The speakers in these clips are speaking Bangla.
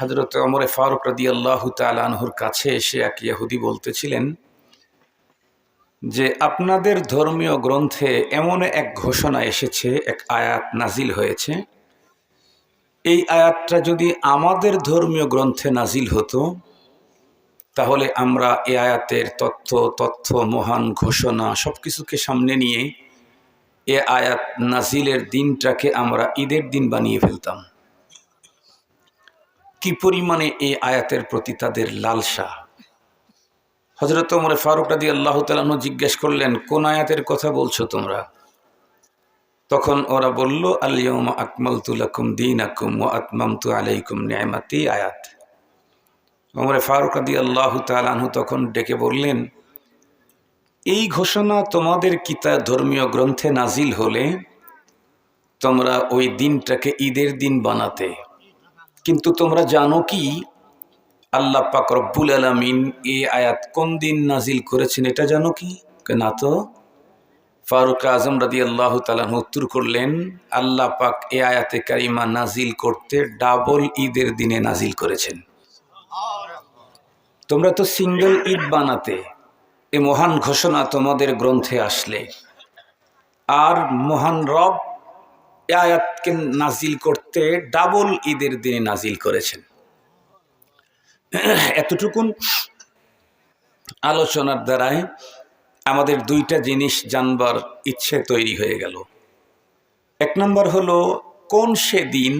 হযরত ওমর ফারুক রাদিয়াল্লাহু তাআলা আনহুর কাছে এসে এক ইহুদি বলতেছিলেন যে আপনাদের ধর্মীয় গ্রন্থে এমন এক ঘোষণা এসেছে, এক আয়াত নাজিল হয়েছে, এই আয়াতটা যদি আমাদের ধর্মীয় গ্রন্থে নাজিল হতো তাহলে আমরা এই আয়াতের তথ্য মহান ঘোষণা সবকিছুকে সামনে নিয়ে এ আয়াত নাজিলের দিনটাকে আমরা ঈদের দিন বানিয়ে ফেলতাম। কি পরিমাণে এই আয়াতের প্রতি তাদের লালসা। হযরত ওমর ফারুক রাদিয়াল্লাহু তাআলা আনহু জিজ্ঞেস করলেন, কোন আয়াতের কথা বলছো তোমরা? তখন ওরা বলল, আল ইয়াউমা আকমালতু লাকুম দীনাকুম ওয়া আতমামতু আলাইকুম নি'মাতি আয়াত। ওমর ফারুক রাদিয়াল্লাহু তাআলা আনহু তখন ডেকে বললেন, এই ঘোষণা তোমাদের কিতাব ধর্মীয় গ্রন্থে নাজিল হলে তোমরা ওই দিনটাকে ঈদের দিন বানাতে, কিন্তু তোমরা জানো কি আল্লাহ পাক রব্বুল আলামিন এই আয়াত কোন দিন নাজিল করেছেন এটা জানো কি? না তো। ফারুক আজম রাদিয়াল্লাহু তাআলা উত্তর করলেন, আল্লাহ পাক এই আয়াতে কারিমা নাজিল করতে ডাবল ঈদের দিনে নাজিল করেছেন। তোমরা তো সিঙ্গেল ঈদ বানাতে, এ মহান ঘোষণা তোমাদের গ্রন্থে আসলে, আর মহান রব এই আয়াতকে নাজিল করতে ডাবল ঈদের দিনে নাজিল করেছেন। এতটুকুন আলোচনার দ্বারাই আমাদের দুইটা জিনিস জানবার ইচ্ছে তৈরি হয়ে গেল। এক নম্বর হলো, কোন সে দিন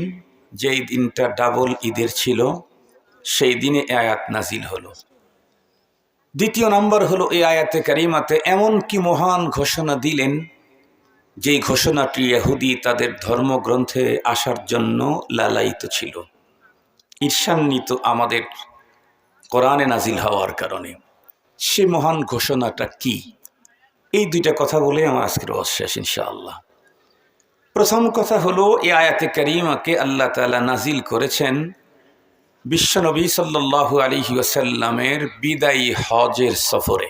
যেই দিনটা ডাবল ঈদের ছিল, সেই দিনে এই আয়াত নাজিল হলো। দ্বিতীয় নম্বর হলো, এই আয়াতে কারিমাতে এমন কি মহান ঘোষণা দিলেন যেই ঘোষণাটি ইহুদি তাদের ধর্মগ্রন্থে আসার জন্য লালায়িত ছিল, ঈর্ষান্বিত আমাদের কোরআনে নাজিল হওয়ার কারণে। সে মহান ঘোষণাটা কি? এই দুইটা কথা বলে আমার আজকের শেষ ইনশাআল্লাহ। প্রথম কথা হলো, এই আয়াতে কারিমাকে আল্লাহ তাআলা নাজিল করেছেন বিশ্বনবী সাল্লাল্লাহু আলাইহি ওয়াসাল্লামের বিদায়ী হজের সফরে।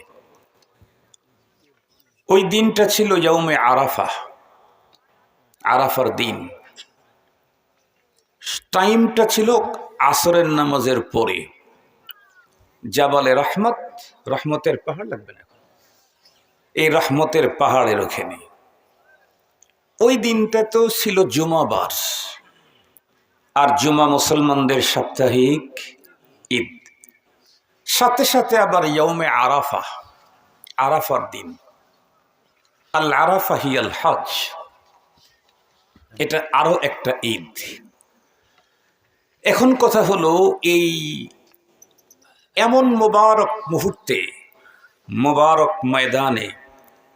ওই দিনটা ছিল ইয়াউমে আরাফা, আরাফার দিন। টাইমটা ছিল আসরের নামাজের পরে, জাবালে রহমত, রহমতের পাহাড় লাগবে না, এই রহমতের পাহাড়ের ওখানে। ওই দিনটা তো ছিল জুমাবার, আর জুমা মুসলমানদের সাপ্তাহিক ঈদ। সাথে সাথে আবার ইয়াউমে আরাফা, আরাফার দিন। আল আরাফা হিয়াল হজ, এটা আরো একটা ঈদ। এখন কথা হলো, এই এমন মোবারক মুহূর্তে, মোবারক ময়দানে,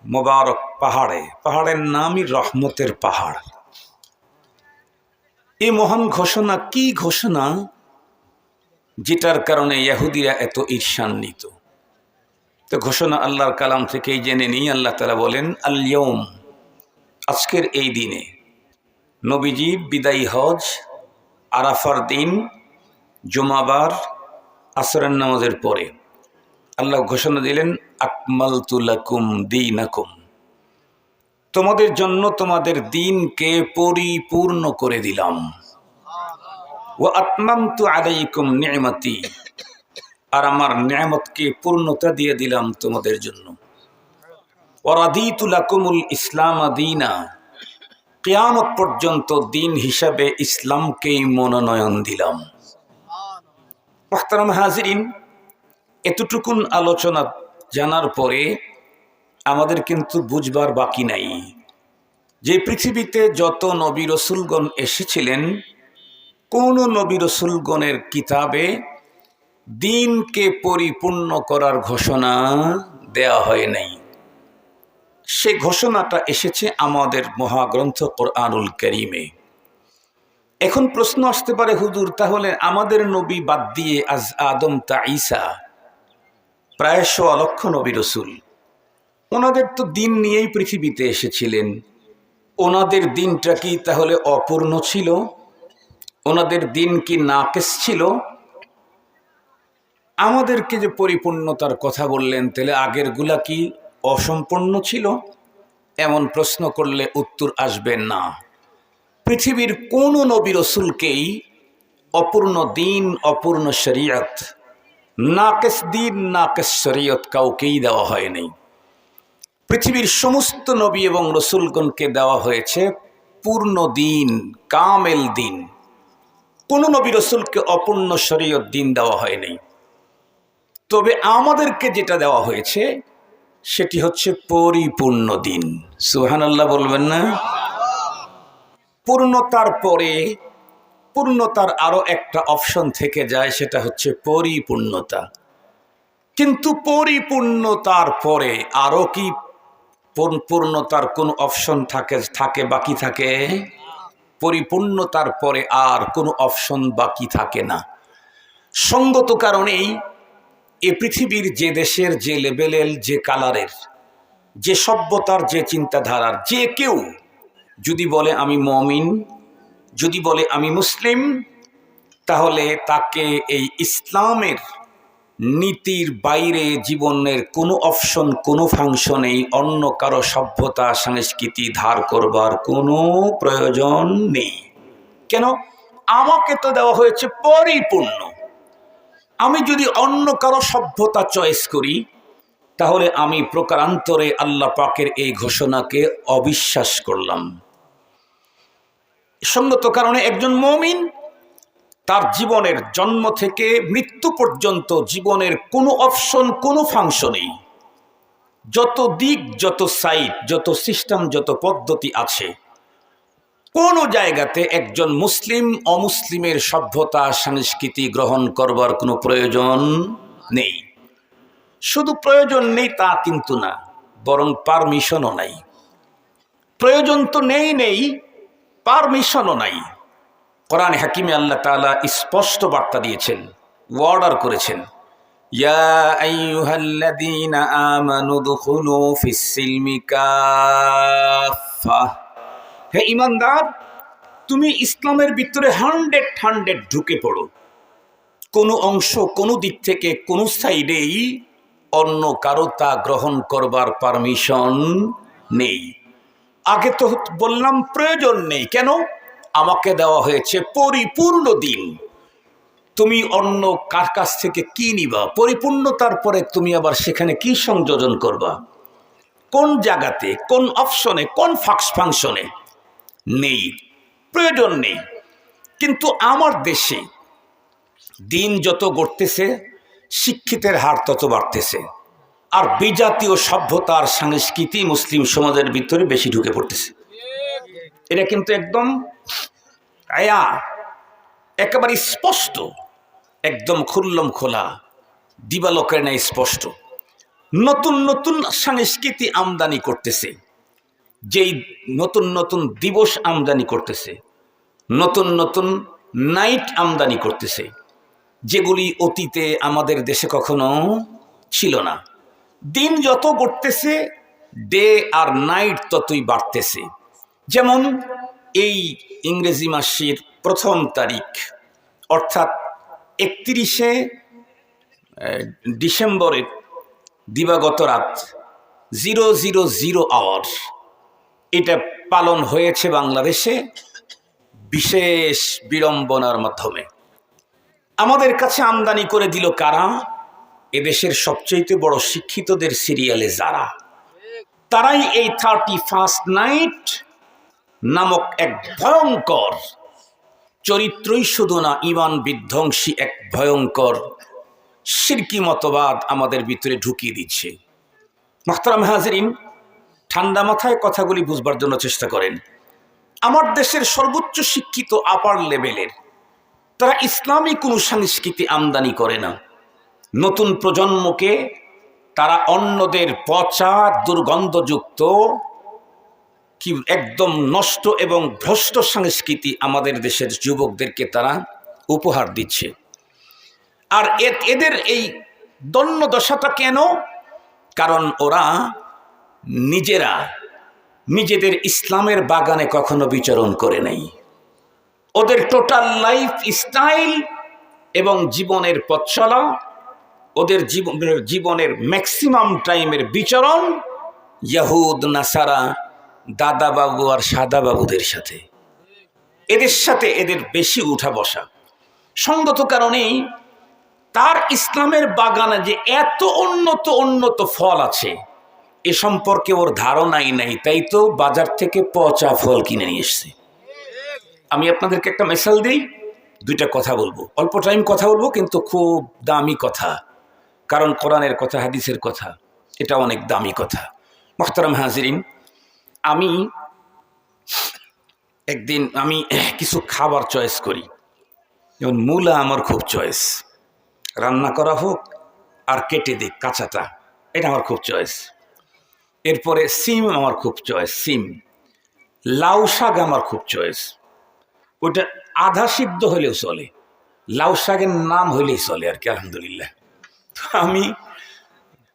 মোবারক পাহাড়ে, পাহাড়ের নামই রহমতের পাহাড়, এই মহান ঘোষণা কি ঘোষণা যেটার কারণে ইহুদিরা এত ঈর্ষান্বিত? তো ঘোষণা আল্লাহর কালাম থেকেই জেনে নিই। আল্লাহ তাআলা বলেন, আল ইয়াউম, আজকের এই দিনে, নবীজি বিদায়ী হজ, আরাফার দিন, জুমাবার, আসরের নামাজের পরে আল্লাহ ঘোষণা দিলেন, আকমালতু লাকুম দীনাকুম, তোমাদের জন্য তোমাদের দিনকে পরিপূর্ণ করে দিলাম। ওয়া আতমামতু আলাইকুম নি'মাতি, আর আমার নিয়ামতকে পূর্ণতা দিয়ে দিলাম তোমাদের জন্য। ওয়া রাদিতু লাকুমুল ইসলাম দীনা, কিয়ামত পর্যন্ত দিন হিসাবে ইসলামকেই মনোনয়ন দিলাম। মুহতারাম হাজিরিন, এতটুকুন আলোচনা জানার পরে আমাদের কিন্তু বুঝবার বাকি নাই যে পৃথিবীতে যত নবী রসুলগণ এসেছিলেন, কোন নবী রসুলগণের কিতাবে দিনকে পরিপূর্ণ করার ঘোষণা দেয়া হয় নাই। সে ঘোষণাটা এসেছে আমাদের মহাগ্রন্থ কোরআনুল কারীমে। এখন প্রশ্ন আসতে পারে, হুজুর তাহলে আমাদের নবী বাদ দিয়ে আজ আদম তা ঈসা প্রায় ১০০ লক্ষ নবী রসুল, ওনাদের তো দিন নিয়েই পৃথিবীতে এসেছিলেন। ওনাদের দিনটা কি তাহলে অপূর্ণ ছিল? ওনাদের দিন কি নাকেস ছিল? আমাদেরকে যে পরিপূর্ণতার কথা বললেন, তাহলে আগের গুলা কি অসম্পূর্ণ ছিল? এমন প্রশ্ন করলে উত্তর আসবে না। পৃথিবীর কোন নবী রসুলকেই অপূর্ণ দিন, অপূর্ণ শরীয়ত, নাকিস দিন, নাকিস শরীয়ত কাউকেই দেওয়া হয়নি। পৃথিবীর সমস্ত নবী এবং রসুলগণকে দেওয়া হয়েছে পূর্ণ দিন, কামেল দিন। কোন নবী রসুলকে অপূর্ণ শরীয়ত দিন দেওয়া হয়নি। তবে আমাদেরকে যেটা দেওয়া হয়েছে সেটি হচ্ছে পরিপূর্ণ দিন। সুবহানাল্লাহ বলবেন না? পূর্ণতার পরে পূর্ণতার আরো একটা অপশন থেকে যায়, সেটা হচ্ছে পরিপূর্ণতা। কিন্তু পরিপূর্ণতার পরে আরো কি পূর্ণতার কোন অপশন থাকে বাকি থাকে? পরিপূর্ণতার পরে আর কোনো অপশন বাকি থাকে না। সঙ্গত কারণেই এ পৃথিবীর যে দেশের, যে লেভেলের, যে কালারের, যে সভ্যতার, যে চিন্তাধারার যে কেউ যদি বলে আমি মুমিন, যদি বলে আমি মুসলিম, তাহলে তাকে এই ইসলামের নীতির বাইরে জীবনের কোনো অপশন, কোনো ফাংশনেই অন্য কারো সভ্যতা, সংস্কৃতি ধার করবার কোনো প্রয়োজন নেই। কেন? আমাকে তো দেওয়া হয়েছে পরিপূর্ণ। আমি যদি অন্য কারো সভ্যতা চয়েস করি, তাহলে আমি প্রকারান্তরে আল্লাহ পাকের এই ঘোষণাকে অবিশ্বাস করলাম। সঙ্গত কারণে একজন মুমিন তার জীবনের জন্ম থেকে মৃত্যু পর্যন্ত জীবনের কোনো অপশন, কোনো ফাংশনেই, যত দিক, যত সাইড, যত সিস্টেম, যত পদ্ধতি আছে, কোন জায়গাতে একজন মুসলিম অমুসলিমের সভ্যতা, সংস্কৃতি গ্রহণ করবার কোনো প্রয়োজন নেই। শুধু প্রয়োজন নেই তা কিন্তু না, বরং পারমিশনও নাই। প্রয়োজন তো নেই, পারমিশনও নাই। কোরআন হাকিমে আল্লাহ তাআলা স্পষ্ট বার্তা দিয়েছেন, অর্ডার করেছেন, ইয়া আইয়ুহাল্লাযীনা আমানু দুখুলু ফিস-সিলমি কাফা। হে ঈমানদার, তুমি ইসলামের ভিতরে 100 ঢুকে পড়ো। কোনো অংশ, কোনো দিক থেকে, কোনো সাইডেই অন্য কারো তা গ্রহণ করবার পারমিশন নেই। আগে তো বললাম প্রয়োজন নেই। কেন? আমাকে দেওয়া হয়েছে পরিপূর্ণ দিন। তুমি অন্য কার কাছ থেকে কি নিবা? পরিপূর্ণতার পরে তুমি আবার সেখানে কি সংযোজন করবা? কোন জায়গাতে, কোন অপশনে, কোন ফাংশনে? নেই, প্রয়োজন নেই। কিন্তু আমার দেশে দিন যত গড়তেছে, শিক্ষিতের হার তত বাড়তেছে, আর বিজাতীয় সভ্যতার সংস্কৃতি মুসলিম সমাজের ভিতরে বেশি ঢুকে পড়তেছে। এটা কিন্তু একদম একেবারে স্পষ্ট, একদম খুল্লম খোলা, দিবালোকের ন্যায় স্পষ্ট। নতুন নতুন সংস্কৃতি আমদানি করতেছে, যেই নতুন নতুন দিবস আমদানি করতেছে, নতুন নতুন নাইট আমদানি করতেছে, যেগুলি অতীতে আমাদের দেশে কখনো ছিল না। দিন যত গড়তেছে, ডে আর নাইট ততই বাড়তেছে। যেমন এই ইংরেজি মাসের 1 তারিখ, অর্থাৎ 31শে ডিসেম্বরের দিবাগত রাত 000 আওয়ার, এটা পালন হয়েছে বাংলাদেশে বিশেষ বিড়ম্বনার মাধ্যমে। আমাদের কাছে আমদানি করে দিল কারা? এদেশের সবচেয়ে বড় শিক্ষিতদের সিরিয়ালে যারা, তারাই এই 31st নাইট নামক এক ভয়ঙ্কর, চরিত্রই শুধু না ঈমান বিধ্বংসী এক ভয়ঙ্কর শিরকি মতবাদ আমাদের ভিতরে ঢুকিয়ে দিচ্ছে। মুহতারাম হাজিরিন, ঠান্ডা মাথায় কথাগুলি বুঝবার জন্য চেষ্টা করেন। আমার দেশের সর্বোচ্চ শিক্ষিত আপার লেভেলের, তারা ইসলামী কোনো সংস্কৃতি আমদানি করে না। নতুন প্রজন্মকে তারা অন্যদের পচা, দুর্গন্ধযুক্ত, কি একদম নষ্ট এবং ভ্রষ্ট সংস্কৃতি আমাদের দেশের যুবকদেরকে তারা উপহার দিচ্ছে। আর এদের এই দন্য দশাটা কেন? কারণ ওরা নিজেরা নিজেদের ইসলামের বাগানে কখনো বিচরণ করে নাই। ওদের টোটাল লাইফ স্টাইল এবং জীবনের পথ চলা, ওদের জীবনের ম্যাক্সিমাম টাইমের বিচরণ ইয়াহুদ, নাসারা, দাদা বাবু আর সাদা বাবুদের সাথে, এদের সাথে এদের বেশি উঠা বসা। সঙ্গত কারণেই তার ইসলামের বাগানে যে এত উন্নত উন্নত ফল আছে এ সম্পর্কে ওর ধারণাই নাই, তাই তো বাজার থেকে পচা ফল কিনে নিয়ে এসছে। আমি আপনাদেরকে একটা মিসাল দিই, দুইটা কথা বলবো, অল্প টাইম কথা বলবো কিন্তু খুব দামি কথা, কারণ কোরআনের কথা, হাদিসের কথা, এটা অনেক দামি কথা। মুহতারাম হাজিরিন, আমি একদিন কিছু খাবার চয়েস করি, যেমন মূলা আমার খুব চয়েস, রান্না করা হোক আর কেটে দিক কাঁচাটা, এটা আমার খুব চয়েস। এরপরে সিম আমার খুব চয়েস, সিম। লাউ শাক আমার খুব চয়েস, ওইটা আধা সিদ্ধ হলেও চলে, লাউ শাকের নাম হইলেই চলে আর কি, আলহামদুলিল্লাহ। তো আমি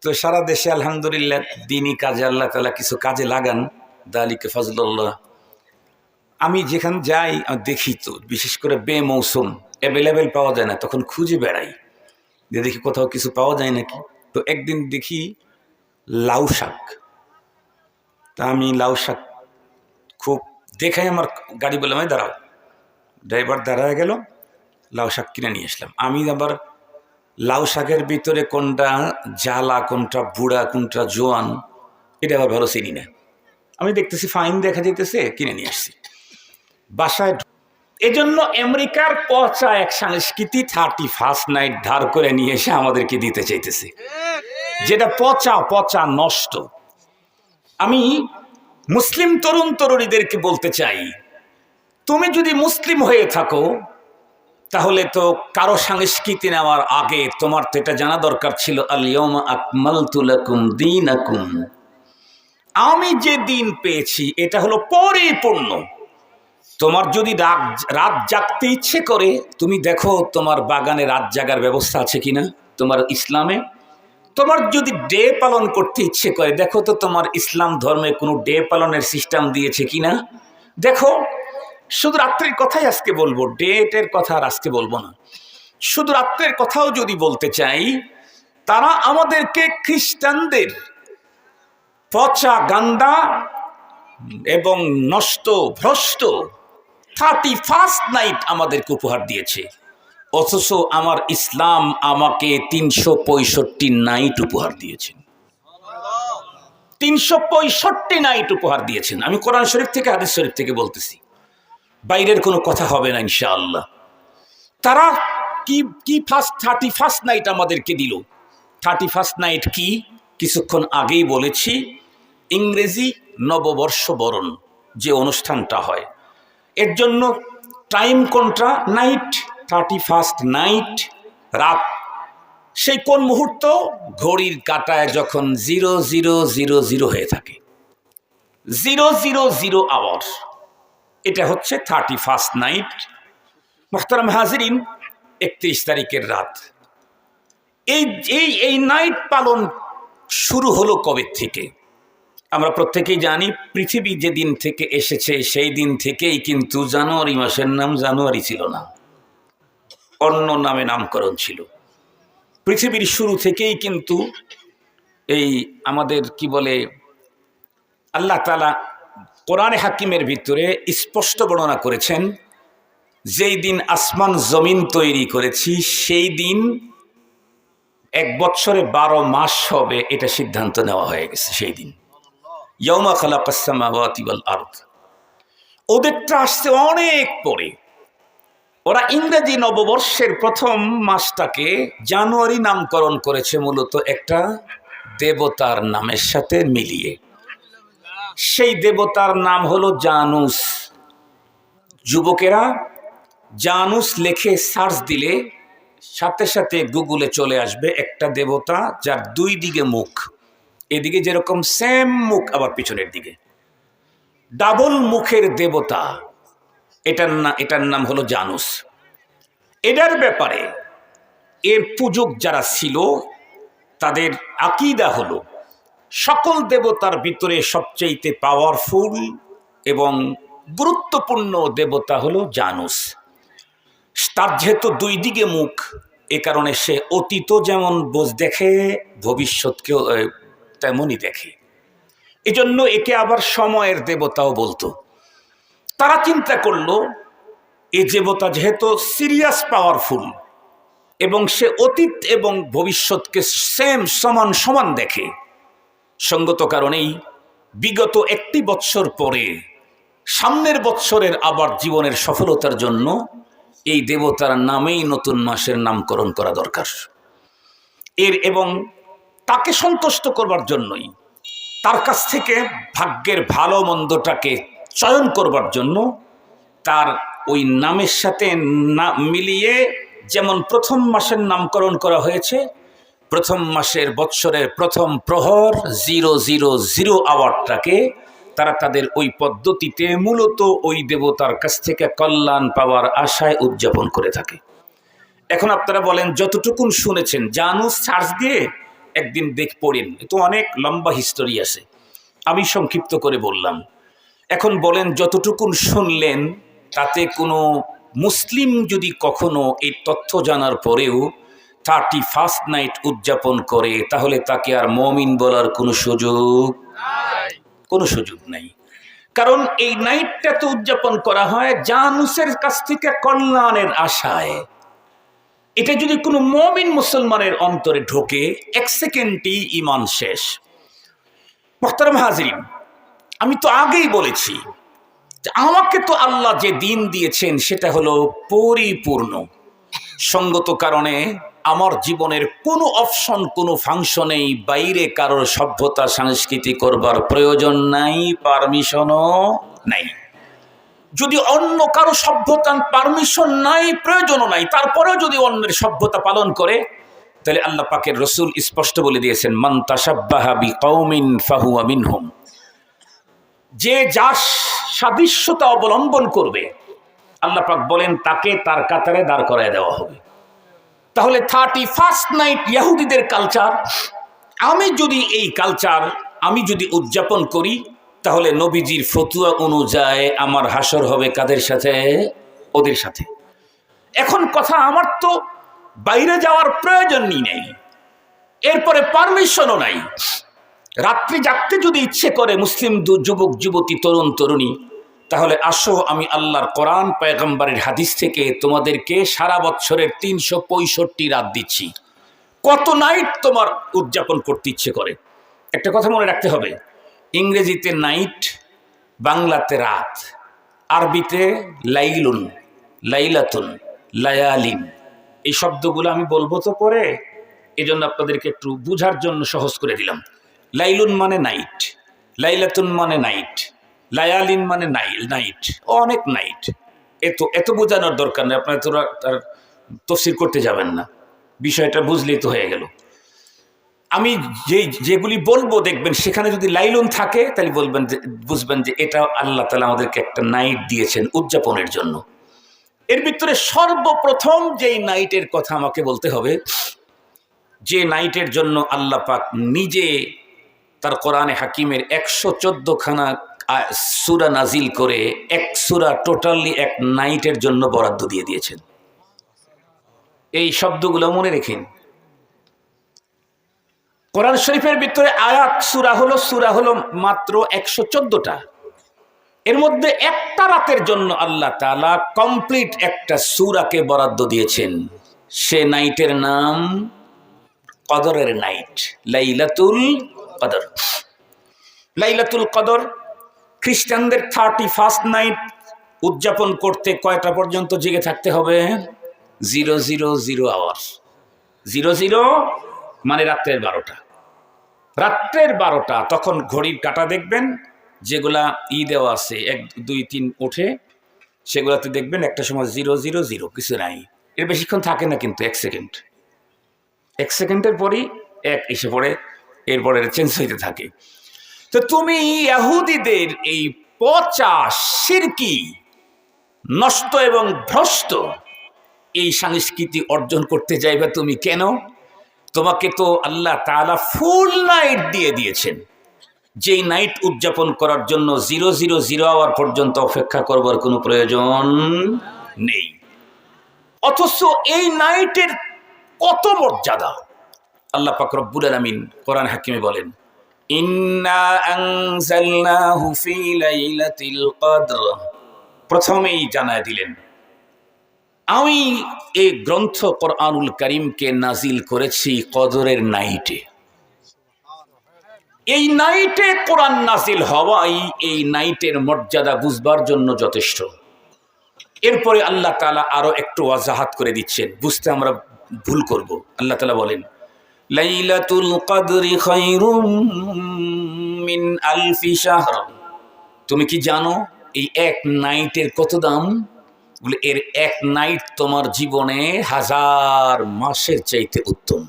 তো সারা দেশে আলহামদুলিল্লাহ দিনই কাজে আল্লাহ তাআলা কিছু কাজে লাগান, দালিকে ফজলুল্লাহ। আমি যেখানে যাই দেখি তো, বিশেষ করে বেমৌসুম অ্যাভেলেবেল পাওয়া যায় না, তখন খুঁজে বেড়াই যে দেখি কোথাও কিছু পাওয়া যায় নাকি। তো একদিন দেখি লাউ শাক, তা আমি লাউ শাক খুব দেখাই, আমার গাড়ি বলে আমি দাঁড়াও, ড্রাইভার দাঁড়ায় গেল, লাউ শাক কিনে নিয়ে আসলাম। আমি আবার লাউ শাকের ভিতরে কোনটা জ্বালা, কোনটা বুড়া, কোনটা জোয়ান, এটা আবার ভালো চিনি না। আমি দেখতেছি ফাইন দেখা যেতেছে, কিনে নিয়ে আসছি বাসায়। এজন্য আমেরিকার পচা এক সংস্কৃতি 31st নাইট ধার করে নিয়ে এসে আমাদেরকে দিতে চাইতেছে, যেটা পচা পচা নষ্ট। আমি মুসলিম তরুণ তরুণীদেরকে বলতে চাই, তুমি যদি মুসলিম হয়ে থাকো তাহলে তো কারো সংস্কৃতি নেওয়ার আগে তোমার তো এটা জানা দরকার ছিল, আল ইয়াউমা আকমালতু লাকুম দীনাকুম, আমি যে দিন পেয়েছি এটা হলো পরিপূর্ণ। তোমার যদি রাত জাগতে ইচ্ছে করে, তুমি দেখো তোমার বাগানে রাত জাগার ব্যবস্থা আছে কিনা তোমার ইসলামে। তোমার যদি ডে পালন করতে ইচ্ছে করে, দেখো তো তোমার ইসলাম ধর্মে কোনো ডে পালনের সিস্টেম দিয়েছে কিনা দেখো। শুধু রাত্রের কথাই আজকে বলবো, ডেটের কথা আর আজকে বলবো না। শুধু রাত্রের কথাও যদি বলতে চাই, তারা আমাদেরকে খ্রিস্টানদের পচা গান্দা এবং নষ্ট ভ্রষ্ট 31st নাইট আমাদেরকে উপহার দিয়েছে, অথচ আমার ইসলাম আমাকে 365 নাইট উপহার দিয়েছেন। 365 নাইট উপহার দিয়েছেন। আমি কোরআন শরীফ থেকে, হাদিস শরীফ থেকে বলতেছি, বাইরের কোনো কথা হবে না ইনশাআল্লাহ। তারা কি ফার্স্ট 31st নাইট আমাদেরকে দিল। 31st নাইট কি কিছুক্ষণ আগেই বলেছি, ইংরেজি নববর্ষ বরণ যে অনুষ্ঠানটা হয়, এর জন্য টাইম কোনটা, নাইট, 31st নাইট, রাত। সেই কোন মুহূর্ত, ঘড়ির কাঁটায় যখন 0000 হয়ে থাকে, 000 আওয়ার, এটা হচ্ছে 31st নাইট। মুহতারাম হাজিরিন, 31 তারিখের রাত। এই নাইট পালন শুরু হলো কবে থেকে আমরা প্রত্যেকেই জানি। পৃথিবী যেদিন থেকে এসেছে সেই দিন থেকেই কিন্তু জানুয়ারি মাসের নাম জানুয়ারি ছিল না, অন্য নামে নামকরণ ছিল। পৃথিবীর শুরু থেকেই কিন্তু এই আমাদের কি বলে, আল্লাহ তাআলা কোরআনে হাকিমের ভিতরে স্পষ্ট বর্ণনা করেছেন, যেই দিন আসমান জমিন তৈরি করেছি সেই দিন 1 বৎসরে 12 মাস হবে, এটা সিদ্ধান্ত নেওয়া হয়ে গেছে সেই দিন। ইয়াউমা খালাকাস সামাওয়াতি ওয়াল আরদ। ওদেরটা আসছে অনেক পরে। ওরা ইংরেজি নববর্ষের প্রথম মাসটাকে জানুয়ারি নামকরণ করেছে মূলত একটা দেবতার নামের সাথে মিলিয়ে। সেই দেবতার নাম হলো জানুস। যুবকেরা জানুস লিখে সার্চ দিলে সাথে সাথে গুগলে চলে আসবে একটা দেবতা যার 2 দিকে মুখ, এদিকে যেরকম সেম মুখ, আবার পিছনের দিকে ডাবল মুখের দেবতা, এটার নাম হলো জানুস। এটার ব্যাপারে এর পূজক যারা ছিল তাদের আকীদা হলো সকল দেবতার ভিতরে সবচেয়ে পাওয়ারফুল এবং গুরুত্বপূর্ণ দেবতা হলো জানুস। তার যেহেতু 2 দিকে মুখ, এ কারণে সে অতীত যেমন দেখে, ভবিষ্যৎকেও তেমনই দেখে। এজন্য একে আবার সময়ের দেবতাও বলতো। তারা চিন্তা করলো এই দেবতা যেহেতু সিরিয়াস পাওয়ারফুল এবং সে অতীত এবং ভবিষ্যৎকে সেম সমান সমান দেখে, সঙ্গত কারণেই বিগত একটি বৎসর পরে সামনের বৎসরের আবার জীবনের সফলতার জন্য এই দেবতার নামেই নতুন মাসের নামকরণ করা দরকার। এবং তাকে সন্তুষ্ট করবার জন্যই, তার কাছ থেকে ভাগ্যের ভালো মন্দটাকে চয়ন করবার জন্য তার ওই নামের সাথে মিলিয়ে যেমন প্রথম মাসের নামকরণ করা হয়েছে, প্রথম মাসের বৎসরের প্রথম প্রহর 000 আওয়ারটাকে তারা তাদের ওই পদ্ধতিতে মূলত ওই দেবতার কাছ থেকে কল্যাণ পাওয়ার আশায় উদযাপন করে থাকে। এখন আপনারা বলেন, যতটুকুন শুনেছেন জানুস সার্চ দিয়ে একদিন পড়েন, তো অনেক লম্বা হিস্টোরি আছে, আমি সংক্ষিপ্ত করে বললাম। এখন বলেন, যতটুকুন শুনলেন তাতে কোনো মুসলিম যদি কখনো এই তথ্য জানার পরেও 31st নাইট উদযাপন করে, তাহলে তাকে আর মুমিন বলার কোনো সুযোগ নাই। কারণ এই নাইটটা তো উদযাপন করা হয় জানুসের কাছ থেকে কল্যাণের আশায়। এটা যদি কোনো মুমিন মুসলমানের অন্তরে ঢোকে, এক সেকেন্ডই ঈমান শেষ। মুহতারাম হাজিরিন, আমি তো আগেই বলেছি আমাকে তো আল্লাহ যে দিন দিয়েছেন সেটা হলো পরিপূর্ণ। সঙ্গত কারণে আমার জীবনের কোনো অপশন, কোনো ফাংশনেই বাইরে কারোর সভ্যতা সংস্কৃতি করবার প্রয়োজন নাই, পারমিশনও নাই। যদি অন্য কারো সভ্যতা পারমিশন নাই, প্রয়োজনও নাই, তারপরেও যদি অন্যের সভ্যতা পালন করে, তাহলে আল্লাহ পাকের রসুল স্পষ্ট বলে দিয়েছেন, মান তাশাব্বাহা বিকওমিন ফাহুয়া মিনহুম। যে যার সাদৃশ্যতা অবলম্বন করবে, আল্লাহ পাক বলেন তাকে তার কাতারে দাঁড় করায় দেওয়া হবে। তাহলে 31st নাইট ইহুদিদের কালচার, আমি যদি এই কালচার আমি যদি উদযাপন করি, তাহলে নবীজির ফতুয়া অনুযায়ী আমার হাসর হবে কাদের সাথে? ওদের সাথে। এখন কথা, আমার তো বাইরে যাওয়ার প্রয়োজনই নেই, এরপরে পারমিশনও নাই। রাত্রি জাগতে যদি ইচ্ছে করে মুসলিম যুবক যুবতী তরুণ তরুণী, তাহলে আসো আমি আল্লাহর কোরআন পয়গম্বরের হাদিস থেকে তোমাদেরকে সারা বছরের 365 রাত দিচ্ছি। কত নাইট তোমার উদযাপন করতে ইচ্ছে করে। একটা কথা মনে রাখতে হবে, ইংরেজিতে নাইট, বাংলাতে রাত, আরবিতে লাইলুন, লাইলাতুন, লায়ালিন। এই শব্দগুলো আমি বলবো তো পরে, এই জন্য আপনাদেরকে একটু বুঝার জন্য সহজ করে দিলাম। লাইলুন মানে নাইট, লাইলাতুন মানে নাইট, লায়ালিন মানে নাইট, অনেক নাইট। এত বোঝানোর দরকার নেই, আপনারা তোরা তার তফসির করতে যাবেন না, বিষয়টা বুঝলেই তো হয়ে গেল। আমি যেগুলি বলবো দেখবেন সেখানে যদি লাইলুন থাকে, তাহলে বুঝবেন যে এটা আল্লাহ তাআলা আমাদেরকে একটা নাইট দিয়েছেন উদযাপনের জন্য। এর ভিতরে সর্বপ্রথম যেই নাইটের কথা আমাকে বলতে হবে, যে নাইটের জন্য আল্লাহ পাক নিজে তার কোরআনে হাকিমের 114 খানা সূরা নাজিল করে এক সূরা টোটালি এক নাইটের জন্য বরাদ্দ দিয়ে দিয়েছেন। এই শব্দগুলো মনে রেখেন। কোরআন শরীফের ভিতরে আয়াত সূরা হলো মাত্র 114টা। এর মধ্যে একটা রাতের জন্য আল্লাহ তাআলা কমপ্লিট একটা সূরাকে বরাদ্দ দিয়েছেন। সে নাইটের নাম কদরের নাইট, লাইলাতুল কদর। লাইলাতুল কদর খ্রিস্টানদের 31st নাইট উদযাপন করতে কয়টা পর্যন্ত জেগে থাকতে হবে? 000 আওয়ার্স। 00 মানে রাত্রের 12টা। রাত্রের 12টা, তখন ঘড়ির কাঁটা দেখবেন যেগুলা দেওয়া আছে 1 2 3 ওঠে, সেগুলাতে দেখবেন একটা সময় 000 কিছু নাই। এর বেশিক্ষণ থাকে না কিন্তু, 1 সেকেন্ড। 1 সেকেন্ডের পরই 1 এসে পড়ে, এরপরে চেঞ্জ হইতে থাকে। তো তুমি ইহুদিদের এই পচা শিরকি নষ্ট এবং ভ্রষ্ট এই সংস্কৃতি অর্জন করতে যাইবে তুমি কেন? তোমাকে তো আল্লাহ তাআলা ফুল নাইট দিয়ে দিয়েছেন, যেই নাইট উদযাপন করার জন্য 000 আওয়ার পর্যন্ত অপেক্ষা করবার কোনো প্রয়োজন নেই। অথচ এই নাইটের কত মর্যাদা! আল্লাহ পাক রব্বুল আলামিন কোরআন হাকিমে বলেন, ইন্না আনজালনাহু ফি লাইলাতিল কদর। প্রথমেই জানায় দিলেন আমি এই গ্রন্থ কোরআনুল কারীমকে নাজিল করেছি কদরের নাইটে। এই নাইটে কোরআন নাজিল হওয়াই এই নাইটের মর্যাদা বুঝবার জন্য যথেষ্ট। এরপরে আল্লাহ তাআলা আরো একটু ওয়াজাহাত করে দিচ্ছেন, বুঝতে আমরা ভুল করব। আল্লাহ তাআলা বলেন, লাইলাতুল কদরি খায়রুম মিন আলফি শাহর। তুমি কি জানো এই এক নাইটের কত দাম? বলে, এর এক নাইট তোমার জীবনে 1000 মাসের চাইতে উত্তম।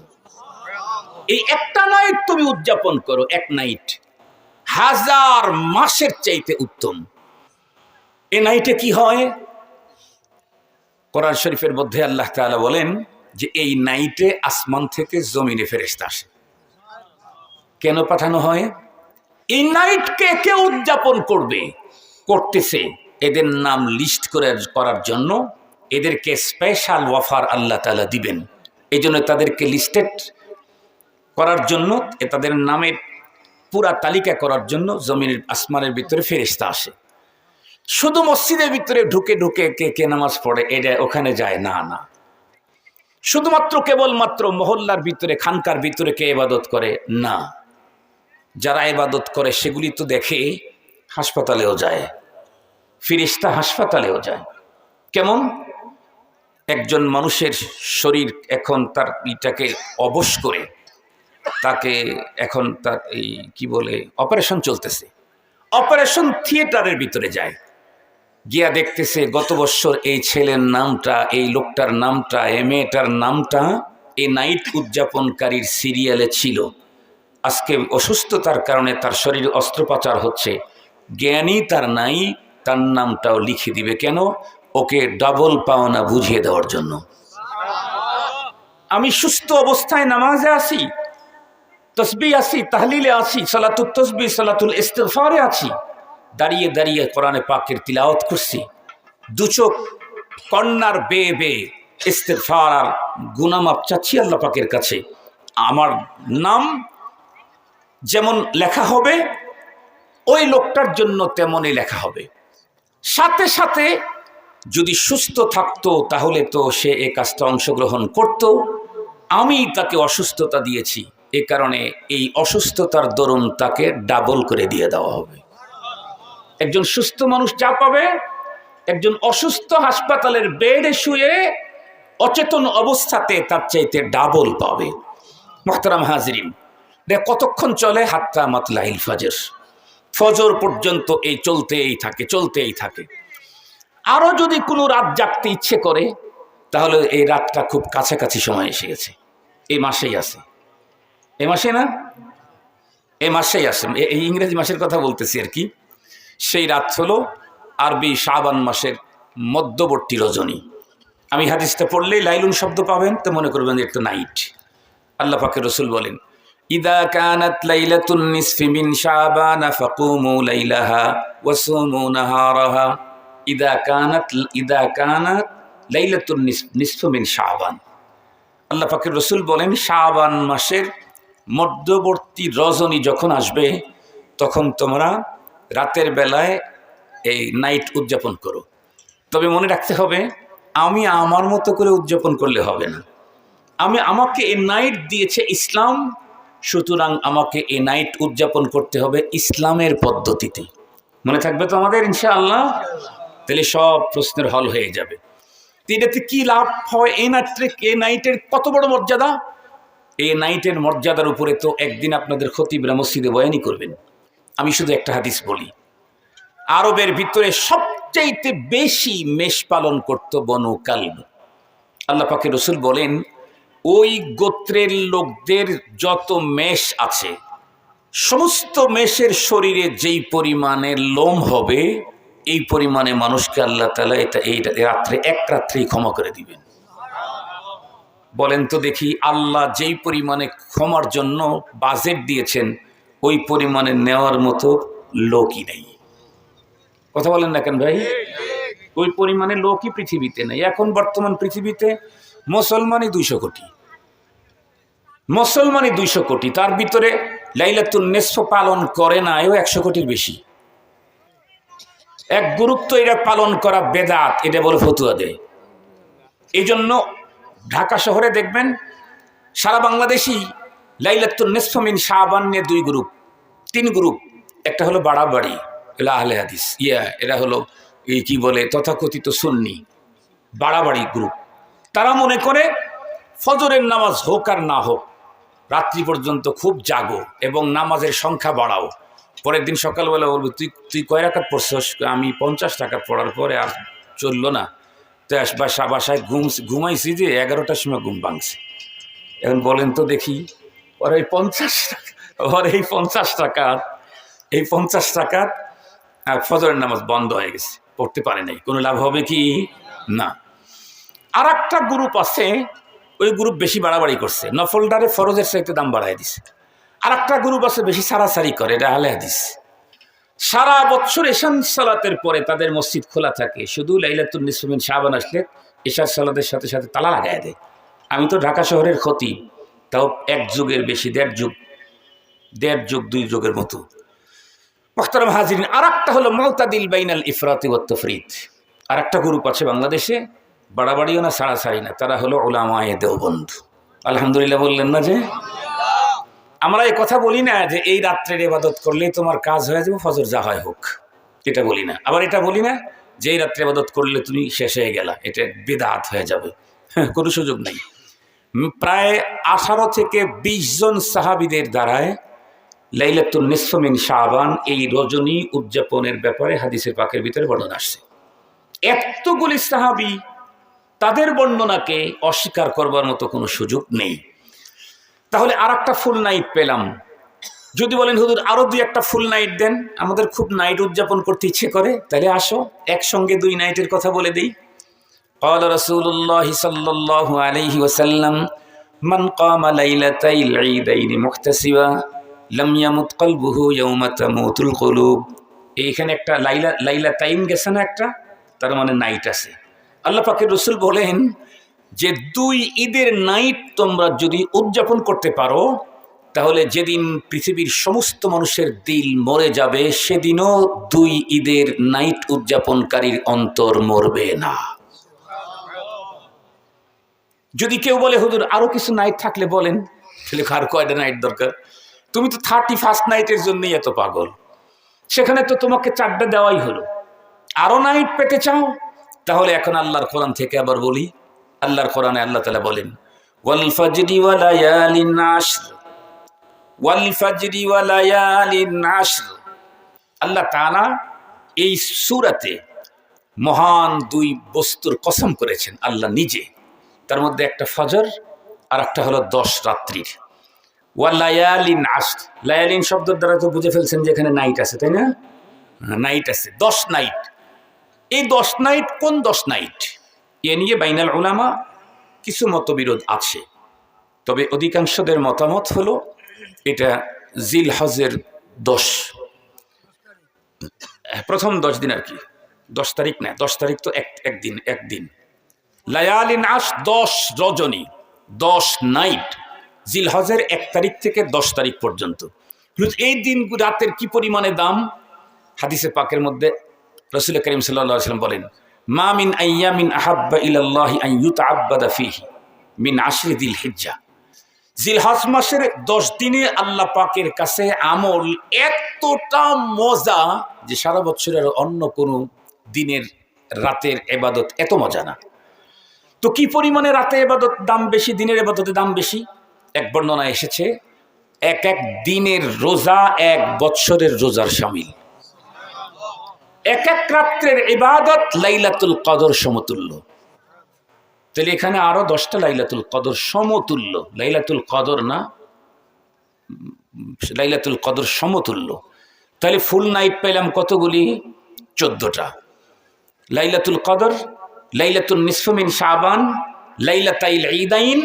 এই একটা নাইট তুমি উদযাপন করো, এক নাইট 1000 মাসের চাইতে উত্তম। এই নাইটে কি হয়? কোরআন শরীফের মধ্যে আল্লাহ তাআলা বলেন যে এই নাইটে আসমান থেকে জমিনে ফেরেশতা আসে। কেন পাঠানো হয়? এই নাইটকে কে উদযাপন করতেছে এদের নাম লিস্ট করার জন্য, এদেরকে স্পেশাল অফার আল্লাহ তাআলা দিবেন। এই জন্য তাদেরকে লিস্টেড করার জন্য, তাদের নামের পুরা তালিকা করার জন্য জমিনের আসমানের ভিতরে ফেরেশতা আসে। শুধু মসজিদের ভিতরে ঢুকে ঢুকে কে কে নামাজ পড়ে এটা ওখানে যায় না, না। শুধুমাত্র কেবলমাত্র মহল্লার ভিতরে খানকার ভিতরে কে ইবাদত করে না, যারা ইবাদত করে সেগুলি তো দেখে হাসপাতালেও যায়, ফেরেশতা হাসপাতালেও যায়। কেমন? একজন মানুষের শরীর এখন তার ইটাকে অবশ করে তাকে এখন তার এই কি বলে অপারেশন চলতেছে, অপারেশন থিয়েটারের ভিতরে যায়, গিয়া দেখতেছে গত বছর এই ছেলের নামটা, এই লোকটার নামটা, এই মেয়েটার নামটা এই নাইট উদযাপনকারীর সিরিয়ালে ছিল। আজকে অসুস্থতার কারণে তার শরীরে অস্ত্রোপচার হচ্ছে, জ্ঞানী তার নাই, তার নামটাও লিখে দিবে। কেন? ওকে ডাবল পাওনা বুঝিয়ে দেওয়ার জন্য। আমি সুস্থ অবস্থায় নামাজে আছি, তসবিহ আছি, তাহলিলে আছি, সালাতুত তসবিহ সালাতুল ইস্তিগফারে আছি, দাঁড়িয়ে দাঁড়িয়ে কোরআনে পাকের তিলাওয়াত করছি, দু চোখ কন্নার বেয়ে বেয়ে ইস্তিগফার আর গুনাহ মাপ চাচ্ছি আল্লাহ পাকের কাছে। আমার নাম যেমন লেখা হবে ওই লোকটার জন্য তেমনই লেখা হবে। সাথে সাথে যদি সুস্থ থাকতো তাহলে তো সে এই কাজটা অংশগ্রহণ করত। আমি তাকে অসুস্থতা দিয়েছি, এ কারণে এই অসুস্থতার দরুন তাকে ডাবল করে দিয়ে দেওয়া হবে। একজন সুস্থ মানুষ যা পাবে, একজন অসুস্থ হাসপাতালের বেডে শুয়ে অচেতন অবস্থাতে তার চাইতে ডাবল পাবে। মুহতারাম হাজরিন, কতক্ষণ চলে? হাত্তা মাতলাইল ফজর, ফজর পর্যন্ত এই চলতেই থাকে। আরো যদি কোনো রাত জাগতে ইচ্ছে করে তাহলে এই রাতটা খুব কাছাকাছি সময় এসে গেছে, এই মাসেই আছে, এই মাসে না, এই মাসেই আসে, এই ইংরেজি মাসের কথা বলতেছি আর কি। সেই রাত হলো আরবি শাবান মাসের মধ্যবর্তী রজনী। আমি হাদিসটা পড়লেই লাইলুন শব্দ পাবেন, তো মনে করবেন যে একটা নাইট। আল্লাহ পাকের রাসূল বলেন, ইদা কানাত লাইলাতুন নিসফি মিন শাবান ফাকুমু লাইলাহা ওয়া সুমু নাহারাহা। ইদা কানাত লাইলাতুন নিসফি মিন শাবান। আল্লাহ পাকের রাসূল বলেন, শাবান মাসের মধ্যবর্তী রজনী যখন আসবে তখন তোমরা রাতের বেলায় এই নাইট উদযাপন করো। তবে মনে রাখতে হবে, আমি আমার মতো করে উদযাপন করলে হবে না। আমাকে এই নাইট দিয়েছে ইসলাম, সুতরাং আমাকে এই নাইট উদযাপন করতে হবে ইসলামের পদ্ধতিতে। মনে থাকবে তো আমাদের ইনশাআল্লাহ? তাহলে সব প্রশ্নের হল হয়ে যাবে। এটাতে কি লাভ হয়? এই নাইটের কত বড় মর্যাদা! এই নাইটের মর্যাদার উপরে তো একদিন আপনাদের খতিবরা মসজিদে বয়ানি করবেন। আমি শুধু একটা হাদিস বলি, আরবের ভিতরে সবচাইতে বেশি মেষ পালন করত বনু কালব। আল্লাহ পাকের রাসূল বলেন, ওই গোত্রের লোকদের যত মেষ আছে, সমস্ত মেষের শরীরে যেই পরিমাণের লোম হবে এই পরিমাণে মানুষকে আল্লাহ তাআলা এই রাত্রে এক রাত্রেই ক্ষমা করে দিবেন। বলেন তো দেখি, আল্লাহ যেই পরিমাণে ক্ষমার জন্য বাজেট দিয়েছেন ওই পরিমাণে নেওয়ার মতো লোকই নেই। কথা বলেন না কেন ভাই? ওই পরিমাণে লোকই পৃথিবীতে নেই। এখন বর্তমান পৃথিবীতে মুসলমানই 200 কোটি, মুসলমানই 200 কোটি, তার ভিতরে লাইলাতুন নিসফ পালন করে না এও 100 কোটির বেশি। এক গুরুত্ব এটা পালন করা বেদাত, এটা বলে ফতুয়া দেয়। এই জন্য ঢাকা শহরে দেখবেন সারা বাংলাদেশি লাইলাতুন নিসফ মিন শাবান নিয়ে দুই গ্রুপ, তিন গ্রুপ। একটা হলো বাড়াবাড়ি, এরা আহলে হাদিস, এরা হলো এই কি বলে তথাকথিত সুন্নি বাড়াবাড়ি গ্রুপ। তারা মনে করে ফজরের নামাজ হোক আর না হোক, রাত্রি পর্যন্ত খুব জাগো এবং নামাজের সংখ্যা বাড়াও। পরের দিন সকালবেলা বলবো তুই কয় রাকাত পড়ছস? আমি 50 টাকাত পড়ার পরে আর চললো না, তো বাসায় ঘুমাইছি যে 11টার সময় ঘুম ভাঙছে। এখন বলেন তো দেখি, ওর এই 50 টাকাত ফজরের নামাজ বন্ধ হয়ে গেছে, পড়তে পারে নাই, কোনো লাভ হবে কি না। আর একটা গ্রুপ আছে, ওই গ্রুপ বেশি বাড়াবাড়ি করছে, নফলদারে ফরজের চাইতে দাম বাড়াই দিছে। আর একটা গ্রুপ আছে বেশি সারাসারি করে, এটা আহলে হাদিস। সারা বছর এশান সালাতের পরে তাদের মসজিদ খোলা থাকে, শুধু লাইলাতুন নিসফ মিন শাবান আসলে এশার সালাতের সাথে সাথে তালা লাগাই দেয়। আমি তো ঢাকা শহরের খতিব, তাও এক যুগের বেশি, দেড় যুগ 2 যুগের মতো। মুহতারাম হাজিরিন, আর একটা হলো মুতাদিল বাইনাল ইফরাতি ওয়াত তাফরিত। আর একটা গ্রুপ আছে বাংলাদেশে, বাড়াবাড়িও না সারাসারি না, তারা হলো উলামায়ে দেওবন্দ। আলহামদুলিল্লাহ বললেন না? যে আমরা এই কথা বলি না যে এই রাত্রের ইবাদত করলেই তোমার কাজ হয়ে যাবে, ফজর যা হয় হোক, এটা বলি না। আবার এটা বলি না যে এই রাত্রে ইবাদত করলে তুমি শেষ হয়ে গেলা, এটা বিদআত হয়ে যাবে, কোনো সুযোগ নাই। প্রায় 18 থেকে 20 জন সাহাবীদের দ্বারায় লাইলাতুন নিসফ মিন শাবান এই রজনী উদযাপনের ব্যাপারে হাদিসে পাকের ভিতরে বর্ণনা আসছে। এতগুলি সাহাবী, তাদের বর্ণনাকে অস্বীকার করবার মতো কোনো সুযোগ নেই। তাহলে আর একটা ফুল নাইট পেলাম। যদি বলেন হুজুর আরো 2-1টা ফুল নাইট দেন, আমাদের খুব নাইট উদযাপন করতে ইচ্ছে করে, তাহলে আসো একসঙ্গে 2 নাইটের কথা বলে দিই। قال رسول الله صلى الله عليه وسلم من قام ليلتي العيدين محتسبا لم يمت قلبه يوم تموت القلوب। এইখানে একটা লাইলা টাইম গেছে না একটা, তার মানে নাইট আছে। আল্লাহ পাকের রাসূল বলেন যে 2 ঈদের নাইট তোমরা যদি উদযাপন করতে পারো, তাহলে যেদিন পৃথিবীর সমস্ত মানুষের দিল মরে যাবে, সেদিনও 2 ঈদের নাইট উদযাপনকারীর অন্তর মরবে না। যদি কেউ বলে হুজুর আরো কিছু নাইট থাকলে বলেন, তাহলে আর কয়টা নাইট দরকার? তুমি তো 31st নাইটের জন্যই এত পাগল, সেখানে তো তোমাকে 4টা দেওয়াই হলো। আরো নাইট পেতে চাও? তাহলে এখন আল্লাহর কোরআন থেকে আবার বলি। আল্লাহর কোরআনে আল্লাহ তাআলা বলেন ওয়াল ফাজরি ওয়া লায়ালিন আশর, ওয়াল ফাজরি ওয়া লায়ালিন আশর। আল্লাহ তাআলা এই সূরাতে মহান 2 বস্তুর কসম করেছেন আল্লাহ নিজে। তার মধ্যে একটা ফজর আর একটা হলো 10 রাত্রির। ওয়া লায়ালিন আশর, লায়ালিন শব্দের দ্বারা তো বুঝে ফেলছেন যে এখানে নাইট আছে, তাই না? নাইট আছে, 10 নাইট। এই 10 নাইট কোন 10 নাইট এ নিয়ে বাইনাল উলামা কিছু মতবিরোধ আছে। তবে অধিকাংশদের মতামত হলো এটা জিলহজের 10, প্রথম 10 দিন আর কি, 10 তারিখ না, 10 তারিখ তো একদিন। লায়ালিন আশ 10 রজনী, 10 নাইট, জিলহজের 1 তারিখ থেকে 10 তারিখ পর্যন্ত। এই দিন রাতের কি পরিমাণে দাম, হাদিসে পাকের মধ্যে রাসূল করিম সাল্লাল্লাহু আলাইহি ওয়াসাল্লাম বলেন মা মিন আইয়ামিন আহাব্বা ইলাল্লাহি আন ইউতাআব্বাদা ফীহি মিন আশরি যিল হিজ্জা। জিলহজ মাসের 10 দিনে আল্লাহ পাকের কাছে আমল এতটা মজা যে সারা বছরের অন্য কোনো দিনের রাতের ইবাদত এত মজা না। তো কি পরিমাণে রাতে ইবাদত দাম বেশি, দিনের ইবাদতের দাম বেশি? এক বর্ণনা এসেছে এক দিনের রোজা 1 বছরের রোজার শামিল। এক রাত্রের ইবাদত লাইলাতুল কদর সমতুল্য। তাহলে এখানে আরো 10টা লাইলাতুল কদর সমতুল্য, লাইলাতুল কদর না, লাইলাতুল কদর সমতুল্য। তাহলে ফুল নাইট পেলাম কতগুলি? 14টা। লাইলাতুল কদর, লাইলাতুন নিসফ মিন শাবান, লাইলাতাইল ঈদাইন,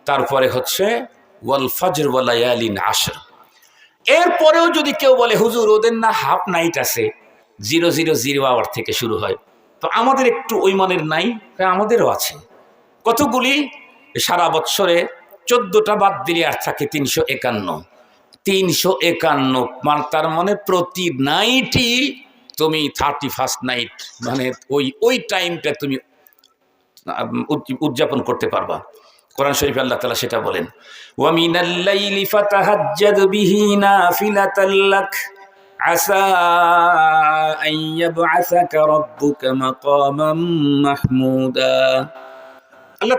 তারপরে হচ্ছে ওয়াল ফজর ওয়া লায়ালিন আশর। এরপরেও যদি কেউ বলে হুজুর ওদের না হাফ নাইট আছে, 000 আওয়ার থেকে শুরু হয়, তো আমাদের একটু ওই মানের নাই? আমাদেরও আছে। কতগুলি? সারা বছরে 14টা বাদ দিলে আর থাকে 351। তার মানে প্রতি নাইটই তুমি 31st নাইট, মানে ওই টাইমটা তুমি উদযাপন করতে পারবা। কোরআন শরীফে আল্লাহ তাআলা সেটা বলেন, ওয়া মিনাল লাইলি ফাতাহাজ্জাদ বিহি নাফিলাতাল লাক আসা আন ইয়াবআসাকা রাব্বুকা মাকামান মাহমুদা। আল্লাহ